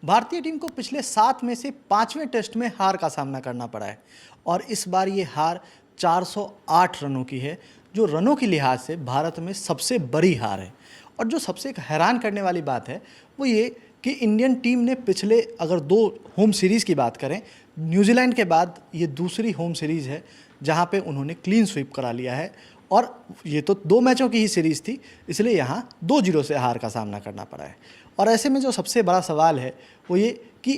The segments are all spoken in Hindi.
भारतीय टीम को पिछले 7 में से 5वें टेस्ट में हार का सामना करना पड़ा है और इस बार ये हार 408 रनों की है, जो रनों के लिहाज से भारत में सबसे बड़ी हार है। और जो सबसे एक हैरान करने वाली बात है वो ये कि इंडियन टीम ने पिछले अगर 2 होम सीरीज़ की बात करें, न्यूजीलैंड के बाद ये दूसरी होम सीरीज़ है जहाँ पे उन्होंने क्लीन स्वीप करा लिया है और ये तो 2 मैचों की ही सीरीज़ थी, इसलिए यहाँ 2-0 से हार का सामना करना पड़ा है। और ऐसे में जो सबसे बड़ा सवाल है वो ये कि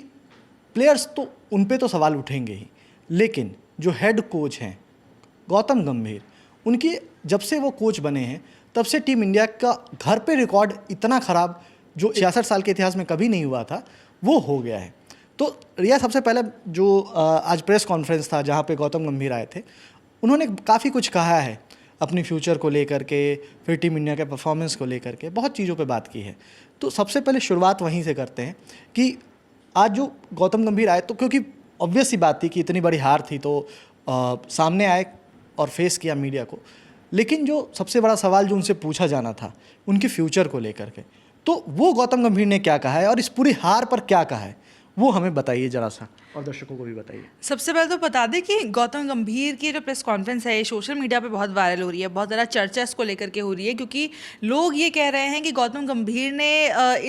प्लेयर्स तो उन पे तो सवाल उठेंगे ही, लेकिन जो हेड कोच हैं गौतम गंभीर, उनकी जब से वो कोच बने हैं तब से टीम इंडिया का घर पे रिकॉर्ड इतना ख़राब जो 66 साल के इतिहास में कभी नहीं हुआ था वो हो गया है। तो रिया, सबसे पहले जो आज प्रेस कॉन्फ्रेंस था जहाँ पे गौतम गंभीर आए थे, उन्होंने काफ़ी कुछ कहा है अपनी फ्यूचर को लेकर के, फिर टीम इंडिया के परफॉर्मेंस को लेकर के, बहुत चीज़ों पे बात की है। तो सबसे पहले शुरुआत वहीं से करते हैं कि आज जो गौतम गंभीर आए, तो क्योंकि ऑब्वियस सी बात थी कि इतनी बड़ी हार थी तो सामने आए और फेस किया मीडिया को, लेकिन जो सबसे बड़ा सवाल जो उनसे पूछा जाना था उनकी फ्यूचर को लेकर के, तो वो गौतम गंभीर ने क्या कहा है और इस पूरी हार पर क्या कहा है वो हमें बताइए ज़रा सा, और दर्शकों को भी बताइए। सबसे पहले तो बता दें कि गौतम गंभीर की जो प्रेस कॉन्फ्रेंस है ये सोशल मीडिया पे बहुत वायरल हो रही है, बहुत ज़्यादा चर्चा इसको लेकर के हो रही है, क्योंकि लोग ये कह रहे हैं कि गौतम गंभीर ने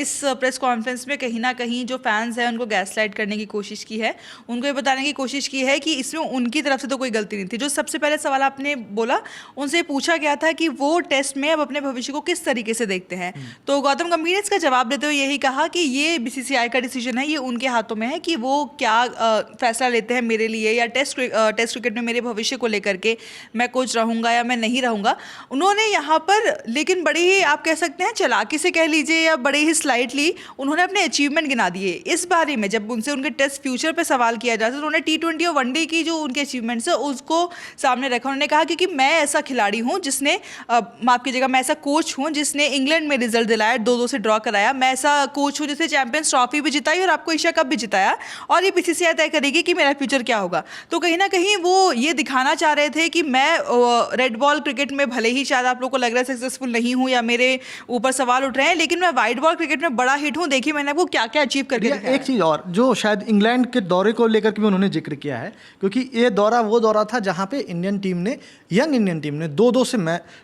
इस प्रेस कॉन्फ्रेंस में कहीं ना कहीं जो फैंस हैं उनको गैसलाइट करने की कोशिश की है, उनको ये बताने की कोशिश की है कि इसमें उनकी तरफ से तो कोई गलती नहीं थी। जो सबसे पहले सवाल आपने बोला, उनसे पूछा गया था कि वो टेस्ट में अब अपने भविष्य को किस तरीके से देखते हैं, तो गौतम गंभीर ने इसका जवाब देते हुए यही कहा कि ये BCCI का डिसीजन है, ये उनके हाथों में है कि वो क्या फैसला लेते हैं मेरे लिए या टेस्ट क्रिकेट में मेरे भविष्य को लेकर के, मैं कोच रहूँगा या मैं नहीं रहूँगा। उन्होंने यहाँ पर लेकिन बड़ी ही, आप कह सकते हैं चालाकी से कह लीजिए या बड़े ही स्लाइटली, उन्होंने अपने अचीवमेंट गिना दिए। इस बारे में जब उनसे उनके टेस्ट फ्यूचर पर सवाल किया जाता है तो उन्होंने T20 और वनडे की जो उनके अचीवमेंट्स है उसको सामने रखा। उन्होंने कहा क्योंकि मैं ऐसा खिलाड़ी हूँ जिसने, माफ़ कीजिएगा, मैं ऐसा कोच हूँ जिसने इंग्लैंड में रिजल्ट दिलाया, 2-2 से ड्रॉ कराया, मैं ऐसा कोच हूँ जिसने चैंपियंस ट्रॉफी भी जिताई और आपको एशिया कप भी जिताया, और ये BCCI तय करेगी कि मेरा फ्यूचर क्या होगा। तो कहीं ना कहीं वो ये दिखाना चाह रहे थे कि मैं रेड बॉल क्रिकेट में भले ही शायद आप लोग को लग रहा है सक्सेसफुल नहीं हूँ या मेरे ऊपर सवाल उठ रहे हैं, लेकिन मैं वाइट बॉल क्रिकेट में बड़ा हिट हूँ, देखिए मैंने आपको क्या क्या अचीव करके दिखाया। एक चीज़ और जो शायद इंग्लैंड के दौरे को लेकर के भी उन्होंने जिक्र किया है, क्योंकि ये दौरा वो दौरा था जहाँ पे इंडियन टीम ने, यंग इंडियन टीम ने 2-2 से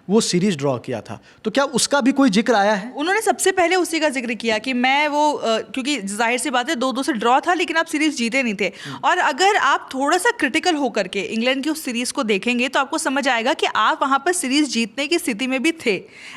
वो सीरीज ड्रॉ किया था, तो क्या उसका भी कोई जिक्र आया है? उन्होंने सबसे पहले उसी का जिक्र किया कि मैं वो क्योंकि जाहिर सी बात है 2-2 से ड्रॉ था लेकिन आप सीरीज जीते नहीं थे। और अगर आप थोड़ा सा क्रिटिकल होकर के इंग्लैंड की उस सीरीज को देखेंगे तो आपको समझ आएगा कि आप वहाँ पर सीरीज जीतने की स्थिति में भी थे।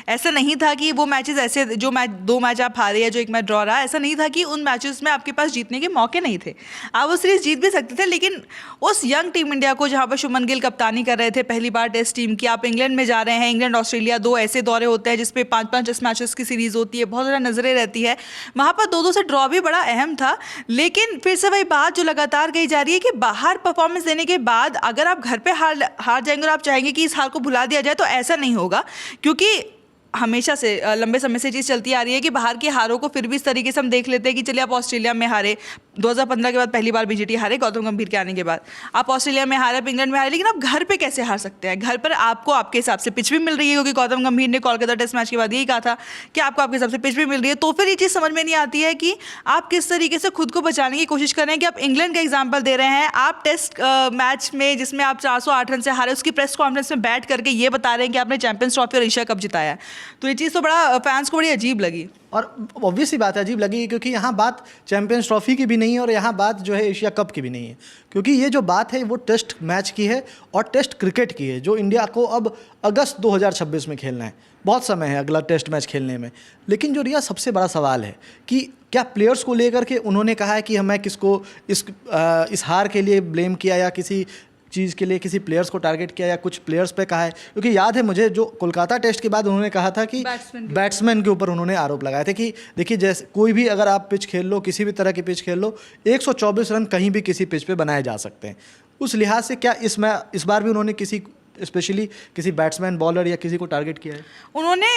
ऐसा नहीं था कि वो मैचेस ऐसे, जो मैच 2 मैच आप हारे या जो 1 मैच ड्रॉ रहा, ऐसा नहीं था कि उन मैचेस में आपके पास जीतने के मौके नहीं थे, आप वो सीरीज जीत भी सकते थे। लेकिन उस यंग टीम इंडिया को, जहाँ पर शुभमन गिल कप्तानी कर रहे थे पहली बार टेस्ट टीम की, आप इंग्लैंड में जा रहे हैं, इंग्लैंड ऑस्ट्रेलिया 2 ऐसे दौरे होते हैं जिसपे 5-5 टेस्ट मैचेस की सीरीज होती है, बहुत ज़्यादा नजरें रहती है, वहाँ पर 2-2 से ड्रॉ भी बड़ा अहम था। लेकिन फिर से वही बात जो लगातार कही जा रही है कि बाहर परफॉर्मेंस देने के बाद अगर आप घर पे हार जाएंगे और आप चाहेंगे कि इस हार को भुला दिया जाए, तो ऐसा नहीं होगा, क्योंकि हमेशा से लंबे समय से चीज़ चलती आ रही है कि बाहर की हारों को फिर भी इस तरीके से हम देख लेते हैं कि चलिए आप ऑस्ट्रेलिया में हारे, 2015 के बाद पहली बार BGT हारे गौतम गंभीर के आने के बाद, आप ऑस्ट्रेलिया में हारे, आप इंग्लैंड में हारे, लेकिन आप घर पे कैसे हार सकते हैं? घर पर आपको आपके हिसाब से पिच भी मिल रही है, क्योंकि गौतम गंभीर ने कोलकाता टेस्ट मैच के बाद यही कहा था कि आपको आपके हिसाब से पिच भी मिल रही है। तो फिर ये चीज़ समझ में नहीं आती है कि आप किस तरीके से खुद को बचाने की कोशिश कर रहे हैं, कि आप इंग्लैंड का एग्जाम्पल दे रहे हैं, आप टेस्ट मैच में जिसमें आप 408 रन से हारे, उसकी प्रेस कॉन्फ्रेंस में बैठ करके ये बता रहे हैं कि आपने चैंपियंस ट्रॉफी और एशिया कप जिताया। तो ये चीज़ तो बड़ा फैंस को बड़ी अजीब लगी, और ऑब्वियस ही बात है अजीब लगी, क्योंकि यहाँ बात चैंपियंस ट्रॉफी की भी नहीं है और यहाँ बात जो है एशिया कप की भी नहीं है, क्योंकि ये जो बात है वो टेस्ट मैच की है और टेस्ट क्रिकेट की है, जो इंडिया को अब अगस्त 2026 में खेलना है, बहुत समय है अगला टेस्ट मैच खेलने में। लेकिन जो रिया सबसे बड़ा सवाल है कि क्या प्लेयर्स को लेकर के उन्होंने कहा है कि हमें किसको इस हार के लिए ब्लेम किया या किसी चीज़ के लिए किसी प्लेयर्स को टारगेट किया या कुछ प्लेयर्स पे कहा है? क्योंकि याद है मुझे जो कोलकाता टेस्ट के बाद उन्होंने कहा था कि बैट्समैन के ऊपर उन्होंने आरोप लगाए थे कि देखिए, जैसे कोई भी अगर आप पिच खेल लो, किसी भी तरह की पिच खेल लो, 124 रन कहीं भी किसी पिच पे बनाए जा सकते हैं। उस लिहाज से क्या इस बार भी उन्होंने किसी स्पेशली किसी बैट्समैन, बॉलर या किसी को टारगेट किया है? उन्होंने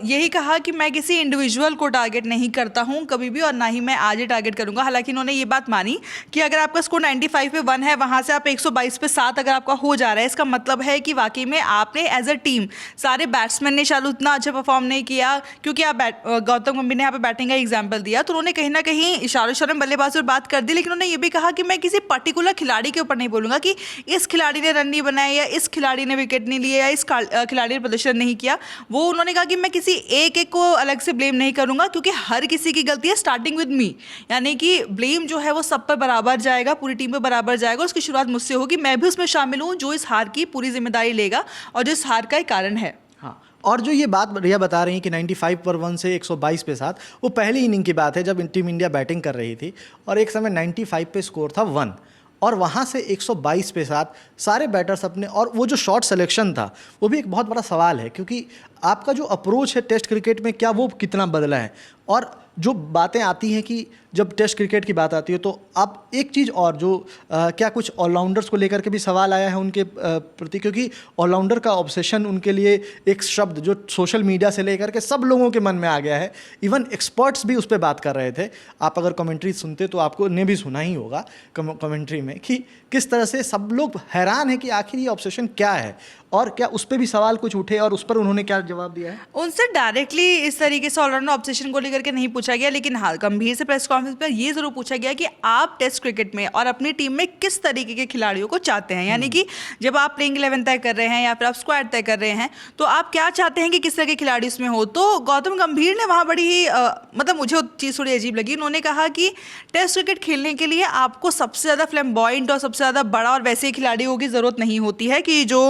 यही कहा कि मैं किसी इंडिविजुअल को टारगेट नहीं करता हूं कभी भी, और ना ही मैं आज ही टारगेट करूंगा। हालांकि उन्होंने ये बात मानी कि अगर आपका स्कोर 95 पे 1 है, वहां से आप 122 पे 7 अगर आपका हो जा रहा है, इसका मतलब है कि वाकई में आपने एज अ टीम, सारे बैट्समैन ने शायद उतना अच्छा परफॉर्म नहीं किया, क्योंकि आप गौतम गंभीर ने यहाँ पे बैटिंग का एग्जाम्पल दिया, तो उन्होंने कहीं ना कहीं इशारों में बल्लेबाज पर बात कर दी। लेकिन उन्होंने ये भी कहा कि मैं किसी पर्टिकुलर खिलाड़ी के ऊपर नहीं बोलूंगा कि इस खिलाड़ी ने रन नहीं बनाए या इस खिलाड़ी ने विकेट नहीं लिए या इस खिलाड़ी ने प्रदर्शन नहीं किया। वो उन्होंने कहा कि मैं किसी एक को अलग से ब्लेम नहीं करूंगा, क्योंकि हर किसी की गलती है, स्टार्टिंग विद मी। यानी कि ब्लेम जो है वो सब पर बराबर जाएगा, पूरी टीम पर बराबर जाएगा। उसकी शुरुआत मुझसे होगी, मैं भी उसमें शामिल हूँ जो इस हार की पूरी जिम्मेदारी लेगा और जो इस हार का एक कारण है। हाँ, और जो ये बात रिया बता रही हैं कि 95 पर 1 से 122 पे 7, वो पहली इनिंग की बात है जब टीम इंडिया बैटिंग कर रही थी और एक समय 95 पे स्कोर था 1, और वहाँ से 122 पे 7 सारे बैटर्स अपने, और वो जो शॉट सिलेक्शन था वो भी एक बहुत बड़ा सवाल है, क्योंकि आपका जो अप्रोच है टेस्ट क्रिकेट में क्या वो कितना बदला है। और जो बातें आती हैं कि जब टेस्ट क्रिकेट की बात आती है तो आप एक चीज़ और जो क्या कुछ ऑलराउंडर्स को लेकर के भी सवाल आया है उनके प्रति, क्योंकि ऑलराउंडर का ऑब्सेशन उनके लिए एक शब्द जो सोशल मीडिया से लेकर के सब लोगों के मन में आ गया है। इवन एक्सपर्ट्स भी उस पर बात कर रहे थे। आप अगर कमेंट्री सुनते तो आपको ने भी सुना ही होगा कमेंट्री में कि किस तरह से सब लोग हैरान है कि आखिर ये ऑब्सेशन क्या है, और क्या उस पर भी सवाल कुछ उठे और उस पर उन्होंने क्या जवाब दिया है? उनसे डायरेक्टली इस तरीके से ऑलराउंडर ऑब्सेशन को लेकर के नहीं पूछा गया, लेकिन हाँ गंभीर से प्रेस कॉन्फ्रेंस पर ये जरूर पूछा गया कि आप टेस्ट क्रिकेट में और अपनी टीम में किस तरीके के खिलाड़ियों को चाहते हैं। यानी कि जब आप प्लेइंग 11 तय कर रहे हैं या फिर आप स्क्वाड तय कर रहे हैं, तो आप क्या चाहते हैं कि किस तरह के खिलाड़ी उसमें हो। तो गौतम गंभीर ने वहाँ बड़ी ही मतलब मुझे वो चीज़ थोड़ी अजीब लगी। उन्होंने कहा कि टेस्ट क्रिकेट खेलने के लिए आपको सबसे ज़्यादा फ्लैम्बॉयंट और सबसे ज़्यादा बड़ा और वैसे खिलाड़ियों की ज़रूरत नहीं होती है कि जो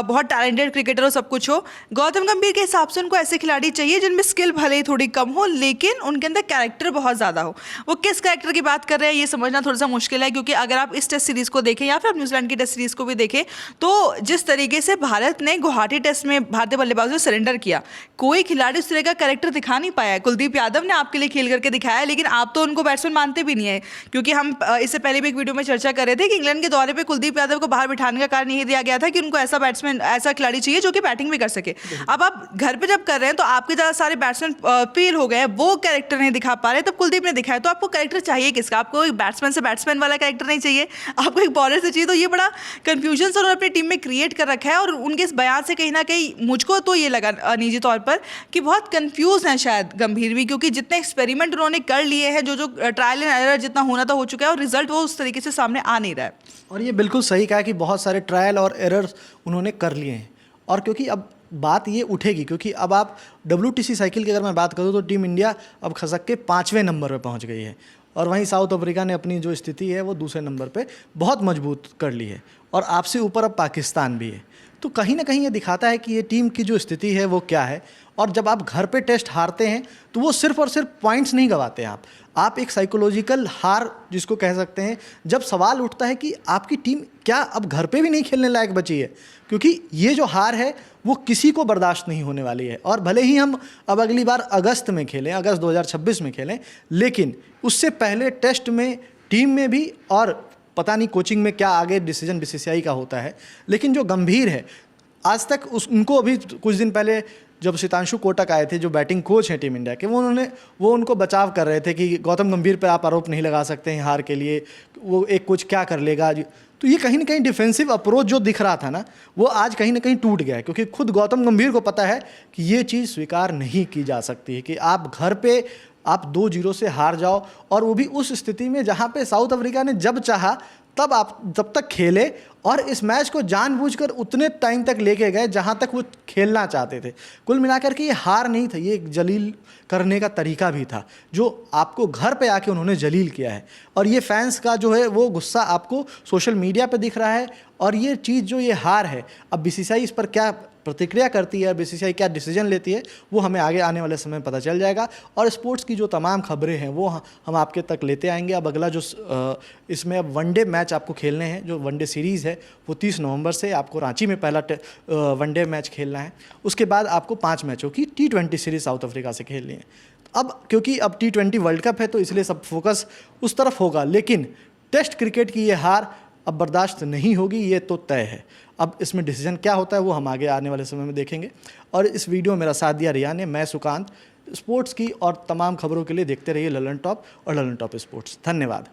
बहुत टैलेंटेड क्रिकेटर हो, सब कुछ हो। गौतम गंभीर के हिसाब से उनको ऐसे खिलाड़ी चाहिए जिनमें स्किल भले ही थोड़ी कम हो, लेकिन उनके अंदर कैरेक्टर बहुत ज़्यादा हो। वो किस कैरेक्टर की बात कर रहे हैं ये समझना थोड़ा सा मुश्किल है, क्योंकि अगर आप इस टेस्ट सीरीज़ को देखें या फिर आप न्यूजीलैंड की टेस्ट सीरीज़ को भी देखें, तो जिस तरीके से भारत ने गुवाहाटी टेस्ट में भारतीय बल्लेबाजों ने सरेंडर किया, कोई खिलाड़ी उस तरह का कैरेक्टर दिखा नहीं पाया है। कुलदीप यादव ने आपके लिए खेल करके दिखाया, लेकिन आप तो उनको बैट्समैन मानते भी नहीं है, क्योंकि हम इससे पहले भी एक वीडियो में चर्चा कर रहे थे कि इंग्लैंड के दौरे पर कुलदीप यादव को बाहर बिठाने का कारण यही दिया गया था कि उनको ऐसा बैट्समैन, ऐसा खिलाड़ी चाहिए जो कि बैटिंग भी कर सके। अब आप घर पे जब कर रहे हैं तो आपके ज़्यादा सारे बैट्समैन फेल हो गए, वो कैरेक्टर नहीं दिखा पा रहे, तब कुलदीप ने दिखाया। तो आपको कैरेक्टर चाहिए किसका? आपको एक बैट्समैन से बैट्समैन वाला कैरेक्टर नहीं चाहिए, आपको एक बॉलर से चाहिए। तो ये बड़ा कंफ्यूजन उन्होंने अपनी टीम में क्रिएट कर रखा है, और उनके इस बयान से कहीं ना कहीं मुझको तो ये लगा निजी तौर पर कि बहुत कंफ्यूज हैं शायद गंभीर भी, क्योंकि जितने एक्सपेरिमेंट उन्होंने कर लिए हैं, जो ट्रायल एंड एरर जितना होना था हो चुका है, और रिजल्ट वो उस तरीके से सामने आ नहीं रहा है। और ये बिल्कुल सही कहा कि बहुत सारे ट्रायल और एरर्स उन्होंने कर लिए हैं, और क्योंकि अब बात ये उठेगी, क्योंकि अब आप WTC साइकिल की अगर मैं बात करूँ तो टीम इंडिया अब खसक के 5वें नंबर पर पहुंच गई है, और वहीं साउथ अफ्रीका ने अपनी जो स्थिति है वो दूसरे नंबर पे बहुत मजबूत कर ली है, और आपसे ऊपर अब पाकिस्तान भी है। तो कहीं ना कहीं ये दिखाता है कि ये टीम की जो स्थिति है वो क्या है। और जब आप घर पे टेस्ट हारते हैं तो वो सिर्फ और सिर्फ पॉइंट्स नहीं गंवाते हैं आप एक साइकोलॉजिकल हार जिसको कह सकते हैं, जब सवाल उठता है कि आपकी टीम क्या अब घर पे भी नहीं खेलने लायक बची है, क्योंकि ये जो हार है वो किसी को बर्दाश्त नहीं होने वाली है। और भले ही हम अब अगली बार अगस्त में खेलें, अगस्त 2026 में खेलें, लेकिन उससे पहले टेस्ट में टीम में भी, और पता नहीं कोचिंग में क्या आगे डिसीजन BCCI का होता है, लेकिन जो गंभीर है आज तक उनको अभी कुछ दिन पहले जब सितांशु कोटक आए थे जो बैटिंग कोच हैं टीम इंडिया के, वो उनको बचाव कर रहे थे कि गौतम गंभीर पर आप आरोप नहीं लगा सकते हैं हार के लिए, वो एक कोच क्या कर लेगा। तो ये कहीं ना कहीं डिफेंसिव अप्रोच जो दिख रहा था ना, वो आज कहीं ना कहीं टूट गया है, क्योंकि खुद गौतम गंभीर को पता है कि ये चीज़ स्वीकार नहीं की जा सकती है कि आप घर पे आप 2-0 से हार जाओ, और वो भी उस स्थिति में जहाँ पे साउथ अफ्रीका ने जब चाहा तब आप जब तक खेले, और इस मैच को जानबूझकर उतने टाइम तक लेके गए जहाँ तक वो खेलना चाहते थे। कुल मिलाकर के ये हार नहीं था, ये एक जलील करने का तरीका भी था जो आपको घर पे आके उन्होंने जलील किया है। और ये फैंस का जो है वो गुस्सा आपको सोशल मीडिया पे दिख रहा है, और ये चीज़ जो ये हार है, अब BCCI इस पर क्या प्रतिक्रिया करती है, BCCI क्या डिसीजन लेती है, वो हमें आगे आने वाले समय में पता चल जाएगा। और स्पोर्ट्स की जो तमाम खबरें हैं वो हम आपके तक लेते आएंगे। अब अगला जो इसमें अब वनडे मैच आपको खेलने हैं, जो वनडे सीरीज़ है वो 30 नवंबर से आपको रांची में पहला वनडे मैच खेलना है। उसके बाद आपको 5 मैचों की T20 सीरीज़ साउथ अफ्रीका से खेलनी है। अब क्योंकि अब T20 वर्ल्ड कप है तो इसलिए सब फोकस उस तरफ होगा, लेकिन टेस्ट क्रिकेट की ये हार अब बर्दाश्त नहीं होगी, ये तो तय है। अब इसमें डिसीजन क्या होता है वो हम आगे आने वाले समय में देखेंगे। और इस वीडियो में मेरा साथ दिया रिया ने। मैं सुकांत। स्पोर्ट्स की और तमाम खबरों के लिए देखते रहिए ललन टॉप और ललन टॉप स्पोर्ट्स। धन्यवाद।